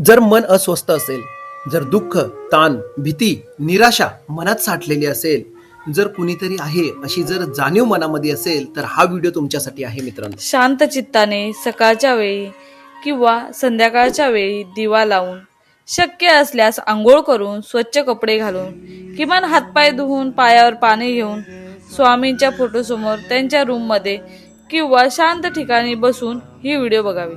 जर मन अस्वस्थ असेल, जर दुःख, ताण, भीती, निराशा मनात साठलेली असेल, जर कुणीतरी आहे अशी जर जाणीव मनामध्ये असेल, तर हा व्हिडिओ तुमच्यासाठी आहे मित्रांनो. शांत चित्ताने सकाळच्या वेळी किंवा संध्याकाळच्या वेळी दिवा लावून, शक्य असल्यास आंघोळ करून, स्वच्छ कपडे घालून, किमान हातपाय धुवून, पायावर पाणी घेऊन, स्वामींच्या फोटोसमोर त्यांच्या रूममध्ये किंवा शांत ठिकाणी बसून ही व्हिडिओ बघावी.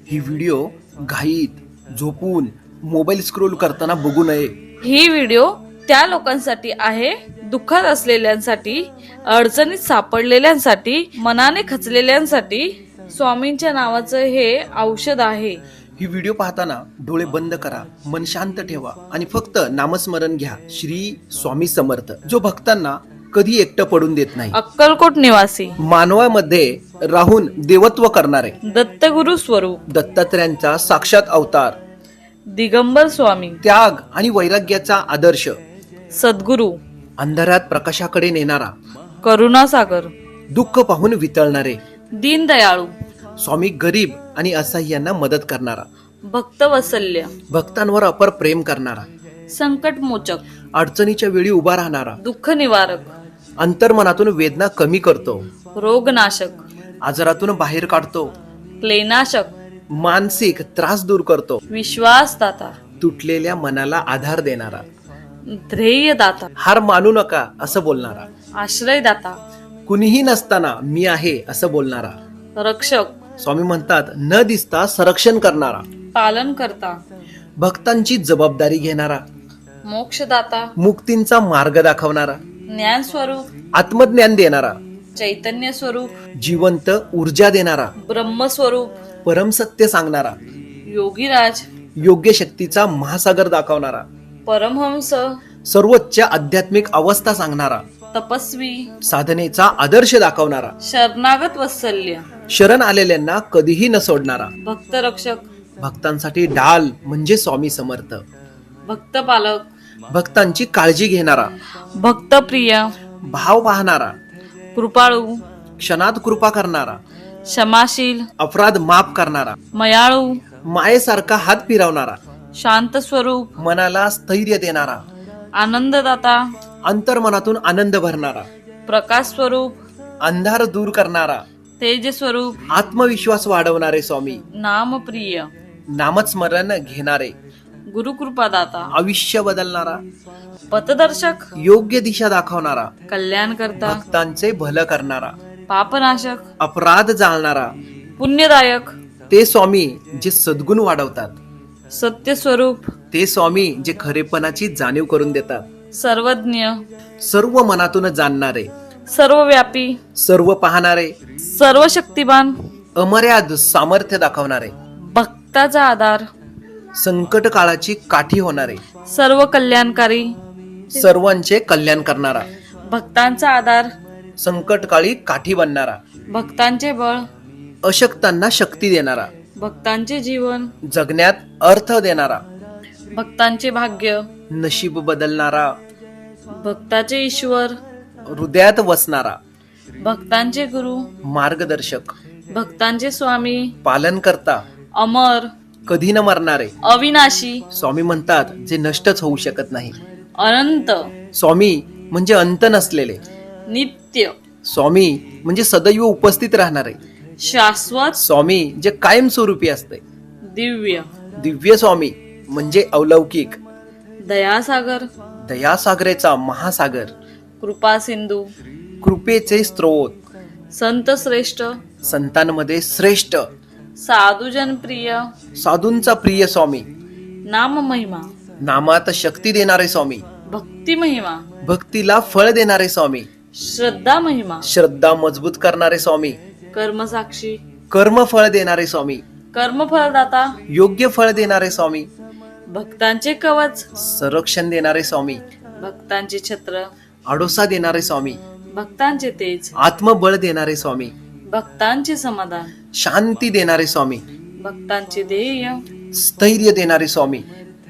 ही व्हिडिओ घाईत, झोपून, मोबाईल स्क्रोल करताना बघू नये. ही व्हिडिओ त्या लोकांसाठी आहे, दुःखात असलेल्यांसाठी, अडचणीत सापडलेल्यांसाठी, मनाने खचलेल्यांसाठी. स्वामींच्या नावाचं हे औषध आहे. ही व्हिडिओ पाहताना डोळे बंद करा, मन शांत ठेवा आणि फक्त नामस्मरण घ्या. श्री स्वामी समर्थ, जो भक्तांना कधी एकटं पडून देत नाही. अक्कलकोट निवासी, मानवामध्ये राहून देवत्व करणारे, दत्तगुरु स्वरूप, दत्तात्रयांचा साक्षात अवतार, दिगंबर स्वामी, त्याग आणि वैराग्याचा आदर्श, सद्गुरु, अंधारात प्रकाशाकडे नेणारा, करुणासागर, दुःख पाहून वितळणारे, दीनदयाळू, स्वामी गरीब आणि असहाय्यांना मदत करणारा, भक्तवत्सल्य, भक्तांवर अपर प्रेम करणारा, संकटमोचक, अडचणीच्या वेळी उभा राहणारा, दुःख निवारक, अंतर्मनातून वेदना कमी करतो, रोगनाशक, आजारातून बाहेर काढतो, क्लेनाशक, मानसिक त्रास दूर करतो, विश्वासदाता, तुटलेल्या मनाला आधार देणारा, ध्येयदाता, हार मानू नका असं बोलणारा, आश्रयदाता, कुणीही नसताना मी आहे असं बोलणारा, रक्षक, स्वामी म्हणतात न दिसता संरक्षण करणारा, पालन करता, भक्तांची जबाबदारी घेणारा, मोक्षदाता, मुक्तींचा मार्ग दाखवणारा, ज्ञान स्वरूप, आत्मज्ञान देणारा, चैतन्य स्वरूप, जिवंत ऊर्जा देणारा, ब्रह्मस्वरूप, परमसत्य सांगणारा, योगीराज, योग्य शक्तीचा महासागर दाखवणारा, परमहंस, सर्वोच्च आध्यात्मिक अवस्था सांगणारा, तपस्वी, साधनेचा आदर्श दाखवणारा, शरणागत वत्सल्य, शरण आलेल्यांना कधीही न सोडणारा, भक्तरक्षक, भक्तांसाठी ढाल म्हणजे स्वामी समर्थ, भक्तपालक, भक्तांची काळजी घेणारा, भक्तप्रिय, भाव पाहणारा, कृपाळू, क्षणात कृपा करणारा, क्षमाशील, अपराध माफ करणारा, मयाळू, मायेसारखा हात फिरवणारा, शांत स्वरूप, मनाला स्थैर्य देणारा, आनंददाता, अंतर्मनातून आनंद भरणारा, प्रकाश स्वरूप, अंधार दूर करणारा, तेज स्वरूप, आत्मविश्वास वाढवणारे स्वामी, नामप्रिय, नामस्मरण घेणारे, गुरुकृपादाता, आयुष्य बदलणारा, पथदर्शक, योग्य दिशा दाखवणारा, कल्याणकर्ता, भक्तांचे भलं करणारा, पापनाशक, अपराध जाळणारा, पुण्यदायक, ते स्वामी जे सद्गुण वाढवतात, सत्य स्वरूप, ते स्वामी जे खरेपणाची जाणीव करून देतात, सर्वज्ञ, सर्व मनातून जाणणारे, सर्वव्यापी, सर्व पाहणारे, सर्व शक्तिमान, अमर्याद सामर्थ्य दाखवणारे, भक्ताचा आधार, संकट काळाची काठी होणारे, सर्व कल्याणकारी, सर्वांचे कल्याण करणारा, भक्तांचा आधार, संकट काळी काठी बनणारा, भक्तांचे बळ, अशक्तांना शक्ती देणारा, भक्तांचे जीवन, जगण्यात अर्थ देणारा, भक्तांचे भाग्य, नशीब बदलणारा, भक्ताचे ईश्वर, हृदयात वसणारा, भक्तांचे गुरु, मार्गदर्शक, भक्तांचे स्वामी, पालन करता, अमर, कधी न मरणारे, अविनाशी, स्वामी म्हणतात जे नष्टच होऊ शकत नाही. अनंत, स्वामी म्हणजे अंत नसलेले, नित्य, स्वामी म्हणजे सदैव उपस्थित राहणारे, शाश्वत, स्वामी जे कायमस्वरूपी असते, दिव्य, दिव्य स्वामी म्हणजे अलौकिक, दयासागर, दयासागरेचा महासागर, कृपा सिंधू, कृपेचे स्त्रोत, संत श्रेष्ठ, संतांमध्ये श्रेष्ठ, साधुजन प्रिय, साधूंचा प्रिय स्वामी, नाम महिमा, नामात शक्ती देणारे स्वामी, भक्ती महिमा, भक्तीला फळ देणारे स्वामी, श्रद्धा महिमा, श्रद्धा मजबूत करणारे स्वामी, कर्मसाक्षी, कर्मफळ देणारे स्वामी, कर्मफलदाता, योग्य फळ देणारे स्वामी, भक्तांचे कवच, संरक्षण देणारे स्वामी, भक्तांचे छत्र, आडोसा देणारे स्वामी, भक्तांचे तेज, आत्मबळ देणारे स्वामी, भक्तांचे समाधान, शांती देणारे स्वामी, भक्तांचे ध्येय, स्थैर्य देणारे स्वामी,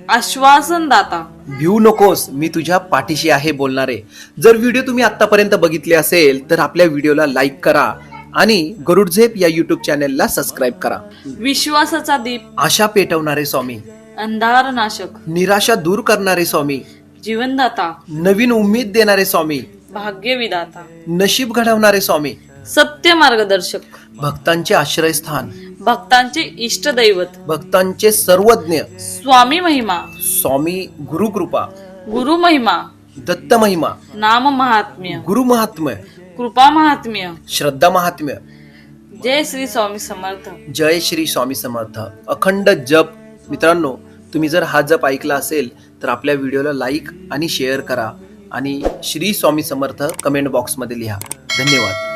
आश्वासन दाता, भिवू नकोस मी तुझ्या पाठीशी आहे बोलणारे. जर व्हिडिओ तुम्ही आतापर्यंत बघितले असेल तर आपल्या व्हिडिओला लाईक करा आणि गरुड झेप या युट्यूब चॅनेलला सबस्क्राईब करा. विश्वासाचा दीप, आशा पेटवणारे स्वामी, अंधार नाशक, निराशा दूर करणारे स्वामी, जीवनदाता, नवीन उमेद देणारे स्वामी, भाग्य विधाता, नशीब घडवणारे स्वामी, सत्य मार्गदर्शक, भक्तांचे आश्रयस्थान, भक्तांचे इष्ट दैवत, भक्तांचे सर्वज्ञ, स्वामी महिमा, स्वामी गुरुकृपा, गुरु महिमा, दत्त महिमा, नाम महात्म्य, गुरु महात्म्य, कृपा महात्म्य. श्रद्धा महात्म्य. जय श्री स्वामी समर्थ. जय श्री स्वामी समर्थ. अखंड जप. मित्रांनो, तुम्ही जर हा जप ऐकला असेल तर आपल्या व्हिडिओला लाईक आणि शेअर करा आणि श्री स्वामी समर्थ कमेंट बॉक्समध्ये लिहा. धन्यवाद.